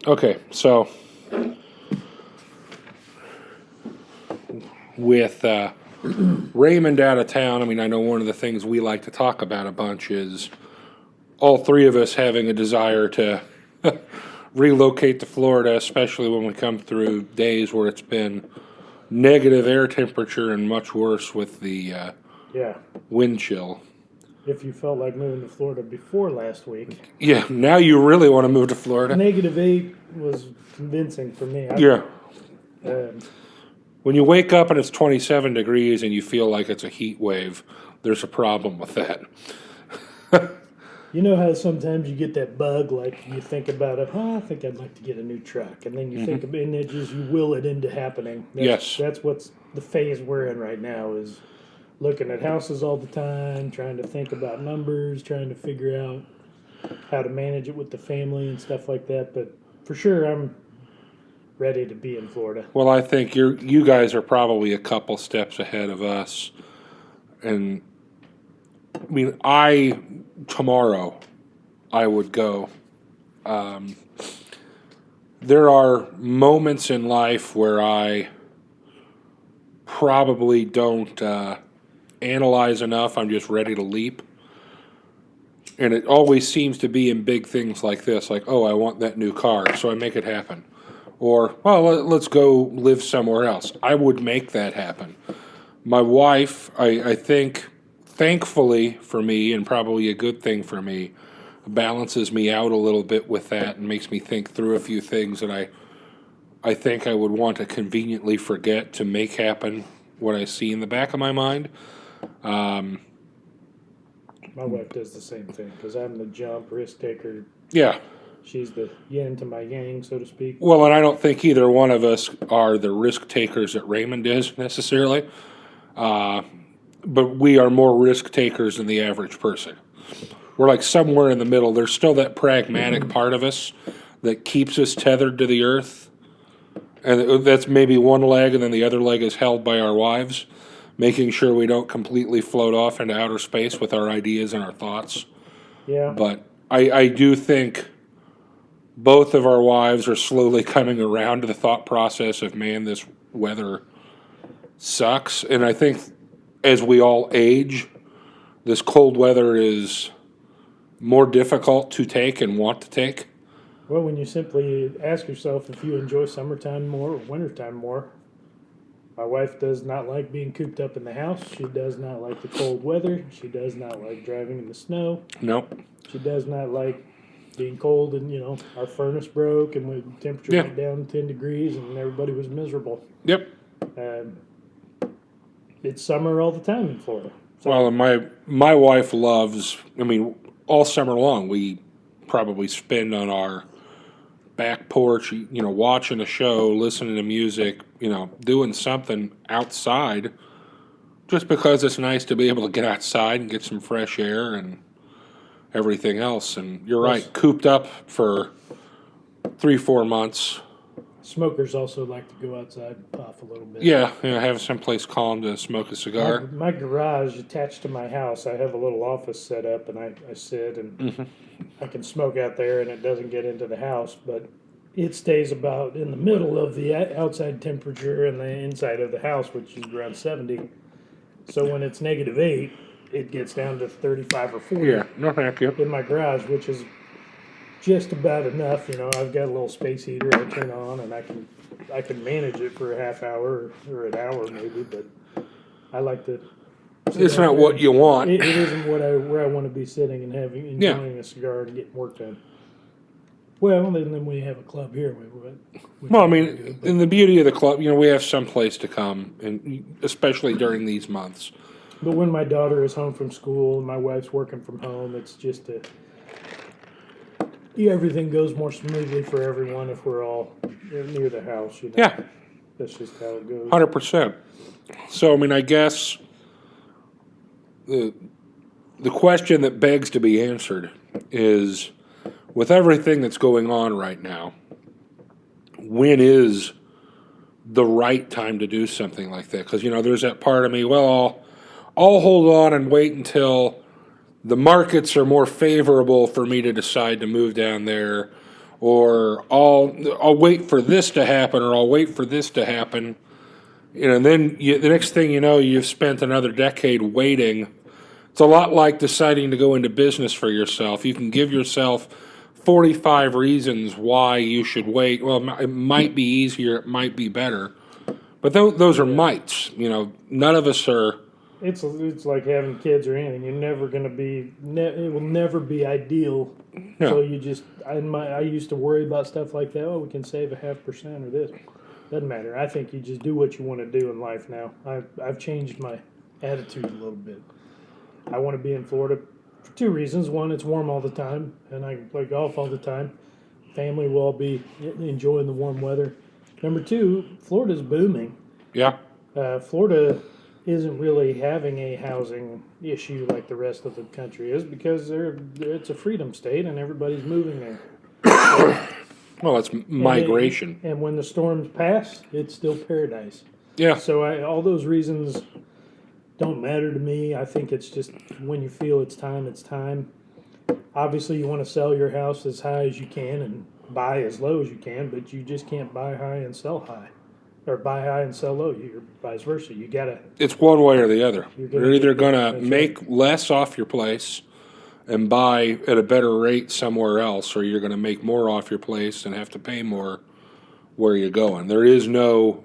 Okay, so with Raymond out of town, I mean, I know one of the things we like to talk about a bunch is all three of us having a desire to relocate to Florida, especially when we come through days where it's been negative air temperature and much worse with the Yeah. wind chill. If you felt like moving to Florida before last week, Yeah, now you really want to move to Florida. -8 was convincing for me. Yeah. Um, When you wake up and it's 27 degrees and you feel like it's a heat wave, there's a problem with that. you know how sometimes you get that bug, like you think about it, I think I'd like to get a new truck. And then you think of it, and it just, you will it into happening. Yes. That's what's the phase we're in right now is looking at houses all the time, trying to think about numbers, trying to figure out how to manage it with the family and stuff like that. But for sure, I'm ready to be in Florida. Well, I think you guys are probably a couple steps ahead of us. And I mean, tomorrow I would go. There are moments in life where I probably don't analyze enough. I'm just ready to leap. And it always seems to be in big things like this, like, oh, I want that new car, so I make it happen. Or, well, let's go live somewhere else. I would make that happen. My wife, I think, thankfully for me, and probably a good thing for me, balances me out a little bit with that and makes me think through a few things that I think I would want to conveniently forget to make happen what I see in the back of my mind. My wife does the same thing because I'm the jump risk taker. Yeah. She's the yin to my yang, so to speak. Well, and I don't think either one of us are the risk takers that Raymond is necessarily. But we are more risk takers than the average person. We're like somewhere in the middle. There's still that pragmatic part of us that keeps us tethered to the earth. And that's maybe one leg, and then the other leg is held by our wives, making sure we don't completely float off into outer space with our ideas and our thoughts. Yeah. But I do think both of our wives are slowly coming around to the thought process of, man, this weather sucks. And I think as we all age, this cold weather is more difficult to take and want to take. Well, when you simply ask yourself if you enjoy summertime more or wintertime more, my wife does not like being cooped up in the house. She does not like the cold weather. She does not like driving in the snow. Nope. She does not like being cold and, our furnace broke and the temperature went down 10 degrees and everybody was miserable. Yep. It's summer all the time in Florida. So, Well, and my wife loves, all summer long, we probably spend on our back porch, watching a show, listening to music, doing something outside, just because it's nice to be able to get outside and get some fresh air and everything else. And you're right, cooped up for 3-4 months. smokers also like to go outside and puff a little bit. Yeah, have someplace calm to smoke a cigar. My garage attached to my house, I have a little office set up, and I sit and I can smoke out there, and it doesn't get into the house, but it stays about in the middle of the outside temperature and the inside of the house, which is around 70. So when it's -8, it gets down to 35 or 40 Yeah, no thank you. in my garage, which is just about enough. I've got a little space heater I turn on, and I can manage it for a half hour or an hour maybe, but I like to. It's not what you want. It isn't where I want to be sitting and enjoying a cigar and getting work done. Well, and then we have a club here. Well, in the beauty of the club, we have some place to come, and especially during these months. But when my daughter is home from school and my wife's working from home, it's just everything goes more smoothly for everyone if we're all near the house. Yeah. That's just how it goes. 100%. So, I guess the question that begs to be answered is, with everything that's going on right now, when is the right time to do something like that? Because, there's that part of me, well, I'll hold on and wait until the markets are more favorable for me to decide to move down there, or I'll wait for this to happen, or I'll wait for this to happen. And then the next thing you know, you've spent another decade waiting. It's a lot like deciding to go into business for yourself. You can give yourself 45 reasons why you should wait. Well, it might be easier, it might be better. But those are mights. None of us are. It's like having kids or anything. You're never going to be. It will never be ideal. No. So you just. I used to worry about stuff like that. Oh, we can save 0.5% or this. Doesn't matter. I think you just do what you want to do in life now. I've changed my attitude a little bit. I want to be in Florida for 2 reasons. One, it's warm all the time, and I can play golf all the time. Family will all be enjoying the warm weather. Number 2, Florida's booming. Yeah. Florida isn't really having a housing issue like the rest of the country is because it's a freedom state and everybody's moving there. Well, it's migration. And when the storms pass, it's still paradise. Yeah. So all those reasons don't matter to me. I think it's just when you feel it's time, it's time. Obviously, you want to sell your house as high as you can and buy as low as you can, but you just can't buy high and sell high. Or buy high and sell low, or vice versa. You got to... It's one way or the other. You're either going to make right. less off your place and buy at a better rate somewhere else, or you're going to make more off your place and have to pay more where you're going. There is no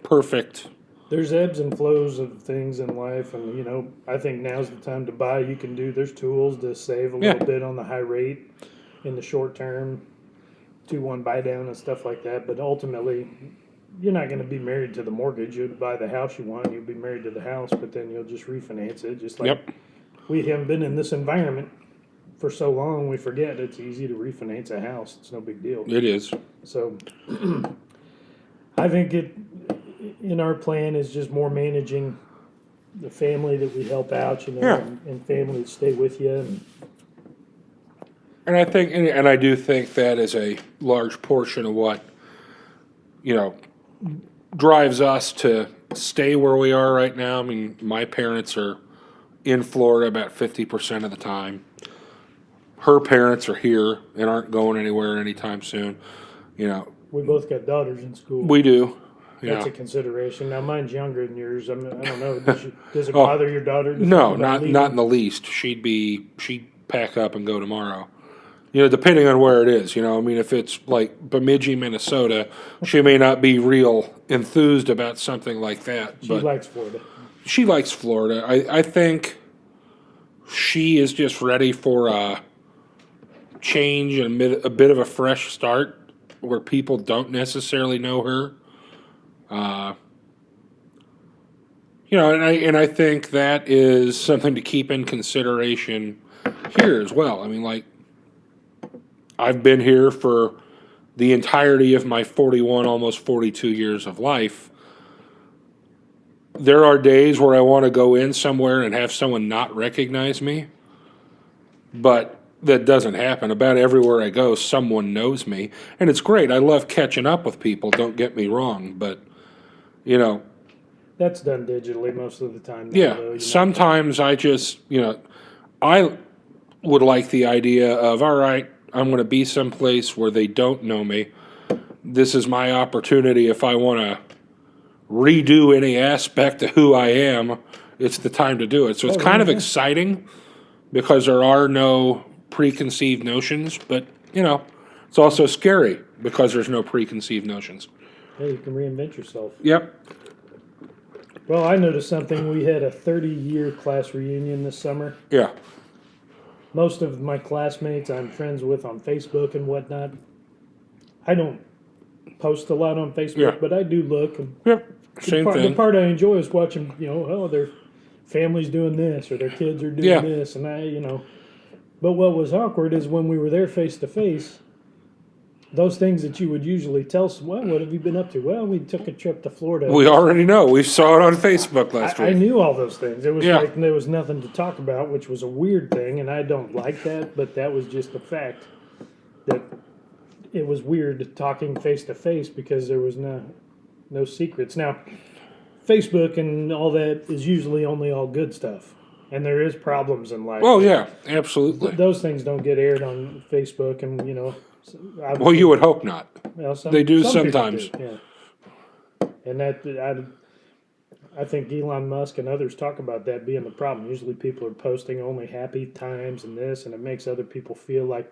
perfect. There's ebbs and flows of things in life, and I think now's the time to buy. There's tools to save a little bit on the high rate in the short term, 2-1 buy down and stuff like that. But ultimately, you're not going to be married to the mortgage. You'll buy the house you want, you'll be married to the house, but then you'll just refinance it, just like we haven't been in this environment for so long, we forget it's easy to refinance a house. It's no big deal. It is. So I think in our plan is just more managing the family that we help out, and family that stay with you. And I think, and I do think that is a large portion of what, drives us to stay where we are right now. I mean, my parents are in Florida about 50% of the time. Her parents are here and aren't going anywhere anytime soon. We both got daughters in school. We do. That's a consideration. Now, mine's younger than yours. I don't know. Does it bother your daughter? No, not in the least. She'd pack up and go tomorrow. Depending on where it is. If it's like Bemidji, Minnesota, she may not be real enthused about something like that. She likes Florida. She likes Florida. I think she is just ready for a change and a bit of a fresh start where people don't necessarily know her. And I think that is something to keep in consideration here as well. I mean, like, I've been here for the entirety of my 41, almost 42 years of life. There are days where I want to go in somewhere and have someone not recognize me, but that doesn't happen. About everywhere I go, someone knows me, and it's great. I love catching up with people, don't get me wrong, but, That's done digitally most of the time. Sometimes I just, I would like the idea of, all right, I'm going to be someplace where they don't know me. This is my opportunity. If I want to redo any aspect of who I am, it's the time to do it. So it's kind of exciting because there are no preconceived notions, but, it's also scary because there's no preconceived notions. Yeah, you can reinvent yourself. Yep. Well, I noticed something. We had a 30-year class reunion this summer. Yeah. Most of my classmates I'm friends with on Facebook and whatnot. I don't post a lot on Facebook, but I do look. And Same thing. The part I enjoy is watching, their family's doing this or their kids are doing this. And But what was awkward is when we were there face to face, those things that you would usually tell someone, what have you been up to? Well, we took a trip to Florida. We already know. We saw it on Facebook last week. I knew all those things. It was like there was nothing to talk about, which was a weird thing, and I don't like that, but that was just the fact that it was weird talking face to face because there was no secrets. Now, Facebook and all that is usually only all good stuff, and there is problems in life. Oh, yeah, absolutely. Those things don't get aired on Facebook, and, So Well, you would hope not. well, They do some people sometimes. do, yeah. And I think Elon Musk and others talk about that being the problem. Usually people are posting only happy times and this, and it makes other people feel like,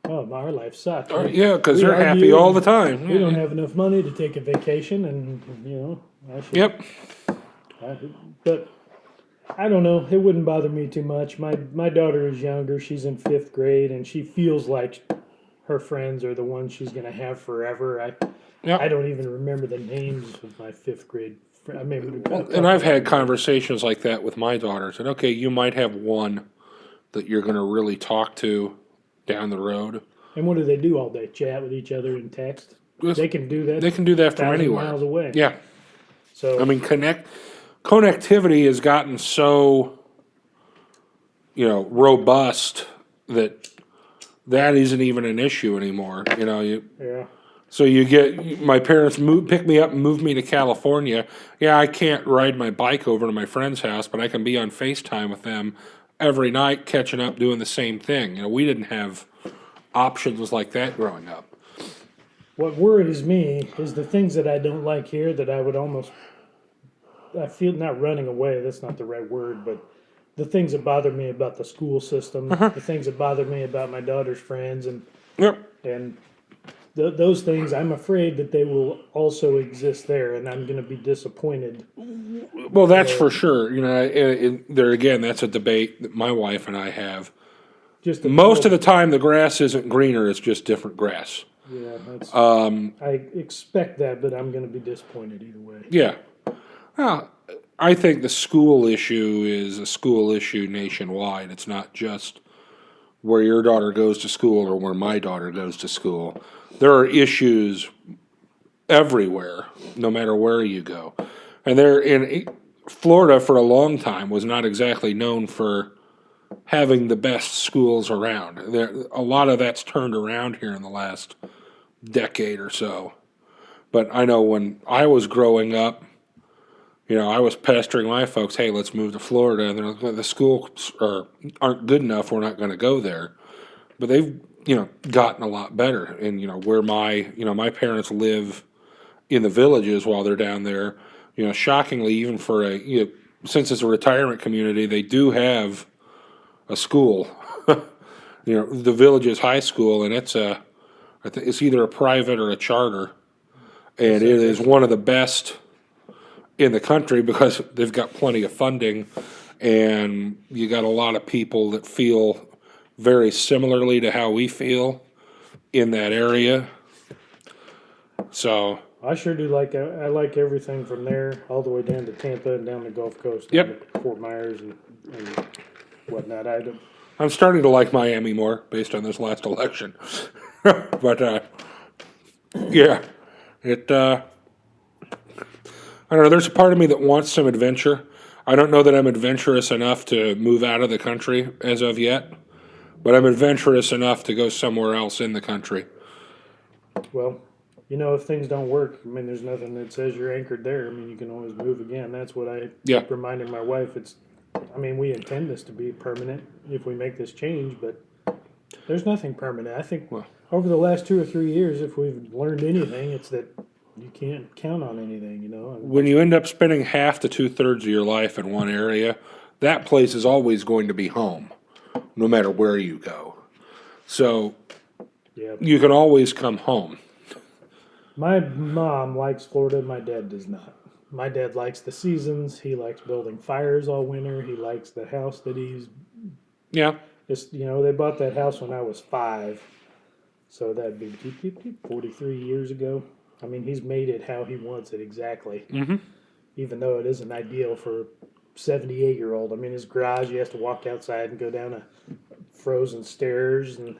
oh, our life sucks. Yeah, because We they're happy argue all and the time. We don't have enough money to take a vacation, and I should. Yep. But I don't know. It wouldn't bother me too much. My daughter is younger. She's in 5th grade, and she feels like her friends are the ones she's going to have forever. I Yep. don't even remember the names of my 5th grade. I mean, And I've had conversations like that with my daughters. And okay, you might have one that you're going to really talk to down the road. And what do they do all day? Chat with each other and text. They can do that. They can do that from 1,000 anywhere. miles away. Yeah. So I mean, connectivity has gotten so, robust that isn't even an issue anymore. yeah. So you get my parents pick me up and move me to California. Yeah, I can't ride my bike over to my friend's house, but I can be on FaceTime with them every night, catching up, doing the same thing. We didn't have options like that growing up. What worries me is the things that I don't like here that I feel not running away, that's not the right word, but the things that bother me about the school system, the things that bother me about my daughter's friends, and Yep. those things, I'm afraid that they will also exist there, and I'm going to be disappointed. Well, that's for sure. There again, that's a debate that my wife and I have. Just Most of the time, the grass isn't greener; it's just different grass. Yeah, I expect that, but I'm going to be disappointed either way. Yeah. Well, I think the school issue is a school issue nationwide. It's not just where your daughter goes to school or where my daughter goes to school. There are issues everywhere, no matter where you go. And Florida for a long time was not exactly known for having the best schools around. A lot of that's turned around here in the last decade or so. But I know when I was growing up, I was pestering my folks, hey, let's move to Florida. And they're like, well, the schools aren't good enough, we're not going to go there. But they've, gotten a lot better. And, where my parents live in the villages while they're down there, shockingly, even for since it's a retirement community, they do have a school, the village's high school, and it's either a private or a charter. And it is one of the best in the country because they've got plenty of funding, and you got a lot of people that feel very similarly to how we feel in that area. So I sure do I like everything from there all the way down to Tampa and down the Gulf Coast, Yep. down to Fort Myers and whatnot. I'm starting to like Miami more based on this last election. But yeah, I don't know, there's a part of me that wants some adventure. I don't know that I'm adventurous enough to move out of the country as of yet, but I'm adventurous enough to go somewhere else in the country. Well, if things don't work, I mean, there's nothing that says you're anchored there. I mean, you can always move again. That's what I keep reminding my wife. We intend this to be permanent if we make this change, but there's nothing permanent. I think over the last 2 or 3 years, if we've learned anything, it's that you can't count on anything, When you end up spending half to 2/3 of your life in one area, that place is always going to be home, no matter where you go. So you can always come home. My mom likes Florida. My dad does not. My dad likes the seasons. He likes building fires all winter. He likes the house that he's. Yeah. They bought that house when I was 5. So that'd be 43 years ago. I mean, he's made it how he wants it exactly. Mm-hmm. Even though it isn't ideal for a 78-year-old. I mean, his garage, he has to walk outside and go down a frozen stairs and,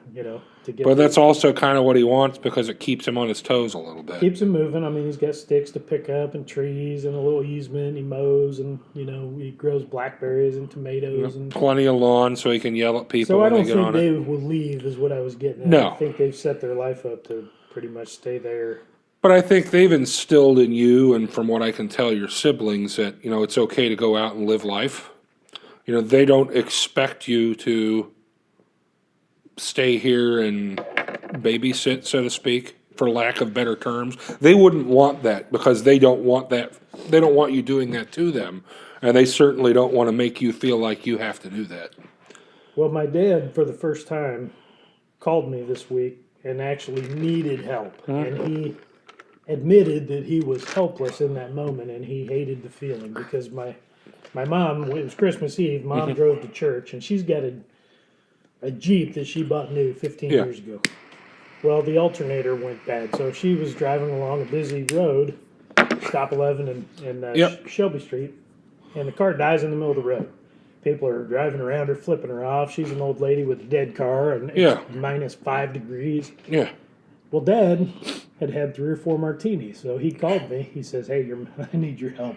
to get... But that's also kind of what he wants because it keeps him on his toes a little bit. Keeps him moving. I mean, he's got sticks to pick up and trees and a little easement. He mows and, he grows blackberries and tomatoes. And plenty of lawn so he can yell at people so I when don't they get on think it. they will leave is what I was getting at. No. I think they've set their life up to pretty much stay there. But I think they've instilled in you, and from what I can tell your siblings, that, it's okay to go out and live life. They don't expect you to stay here and babysit, so to speak, for lack of better terms. They wouldn't want that because they don't want that. They don't want you doing that to them, and they certainly don't want to make you feel like you have to do that. Well, my dad, for the first time, called me this week and actually needed help. And he admitted that he was helpless in that moment and he hated the feeling because my mom, it was Christmas Eve, Mom drove to church and she's got a Jeep that she bought new 15 years ago. Well, the alternator went bad, so she was driving along a busy road, stop 11 and Shelby Street, and the car dies in the middle of the road. People are driving around her, flipping her off. She's an old lady with a dead car, and it's minus 5 degrees. Yeah. Well, Dad had 3 or 4 martinis, so he called me. He says, "Hey, I need your help.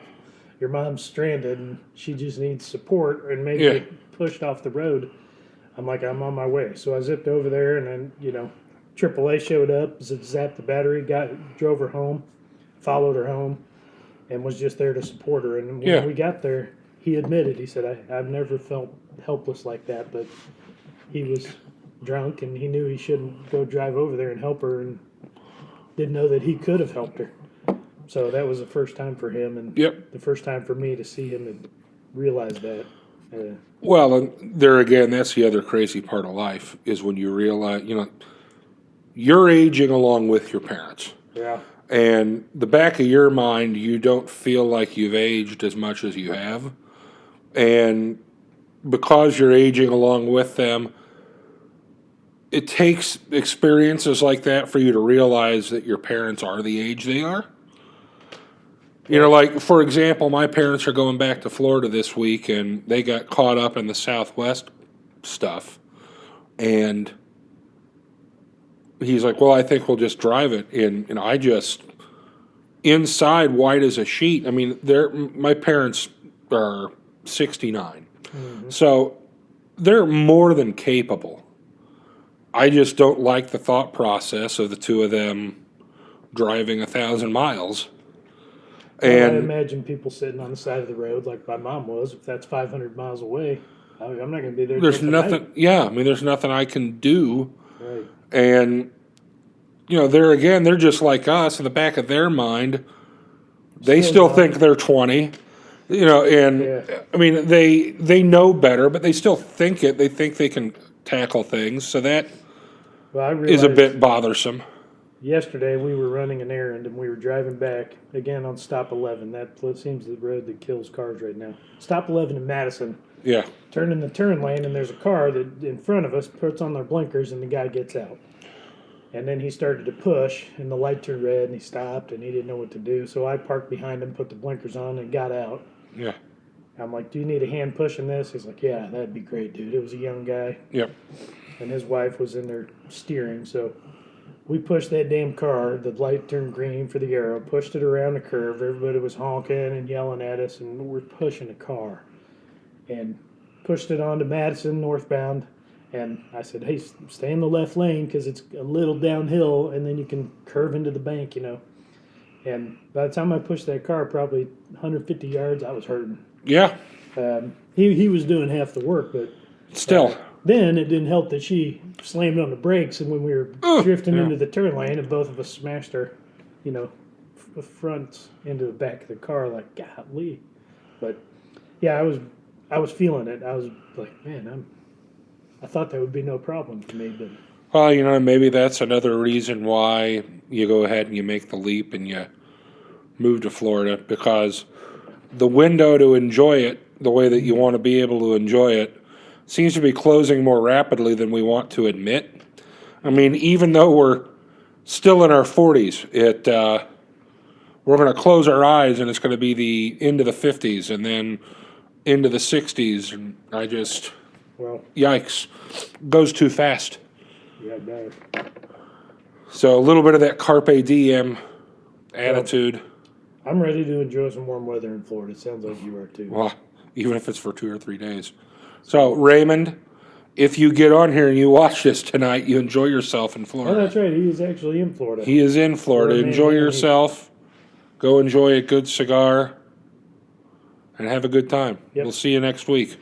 Your mom's stranded, and she just needs support, and maybe get pushed off the road." I'm like, "I'm on my way." So I zipped over there, and then AAA showed up, zapped the battery, drove her home, followed her home, and was just there to support her. And when we got there, he admitted, he said, I've never felt helpless like that, but he was drunk and he knew he shouldn't go drive over there and help her and didn't know that he could have helped her. So that was the first time for him and the first time for me to see him and realize that. Well, and there again, that's the other crazy part of life is when you realize, you're aging along with your parents. Yeah. And the back of your mind, you don't feel like you've aged as much as you have. And because you're aging along with them, it takes experiences like that for you to realize that your parents are the age they are. Like, for example, my parents are going back to Florida this week, and they got caught up in the Southwest stuff. And he's like, well, I think we'll just drive it. And I just, inside, white as a sheet. I mean, my parents are 69. So they're more than capable. I just don't like the thought process of the two of them driving 1,000 miles. And I imagine people sitting on the side of the road like my mom was. If that's 500 miles away, I'm not going to be there. There's nothing. Yeah, I mean, there's nothing I can do. Right. And there again, they're just like us. In the back of their mind, they still think they're 20. I mean, they know better, but they still think it. They think they can tackle things. So that is a bit bothersome. Yesterday, we were running an errand, and we were driving back, again, on Stop 11. That seems the road that kills cars right now. Stop 11 in Madison. Yeah. Turn in the turn lane, and there's a car that in front of us puts on their blinkers, and the guy gets out. And then he started to push, and the light turned red, and he stopped, and he didn't know what to do. So I parked behind him, put the blinkers on, and got out. Yeah. I'm like, "Do you need a hand pushing this?" He's like, "Yeah, that'd be great, dude." It was a young guy. Yep. And his wife was in there steering, so we pushed that damn car. The light turned green for the arrow. Pushed it around the curve. Everybody was honking and yelling at us, and we're pushing a car. And pushed it onto Madison northbound. And I said, "Hey, stay in the left lane because it's a little downhill, and then you can curve into the bank, And by the time I pushed that car, probably 150 yards, I was hurting. Yeah. He was doing half the work, but still. Then it didn't help that she slammed on the brakes, and when we were drifting into the turn lane, and both of us smashed our, fronts into the back of the car, like, golly. But yeah, I was feeling it. I was like, man, I thought that would be no problem for me, but. Well, maybe that's another reason why you go ahead and you make the leap and you move to Florida, because the window to enjoy it the way that you want to be able to enjoy it seems to be closing more rapidly than we want to admit. I mean, even though we're still in our 40s, we're going to close our eyes and it's going to be the end of the 50s and then into the 60s. And yikes, goes too fast. Yeah, it does. So a little bit of that carpe diem attitude. I'm ready to enjoy some warm weather in Florida. It sounds like you are too. Well, even if it's for 2 or 3 days. So, Raymond, if you get on here and you watch this tonight, you enjoy yourself in Florida. Oh, that's right. He is actually in Florida. He is in Florida. Enjoy yourself. Go enjoy a good cigar and have a good time. Yep. We'll see you next week.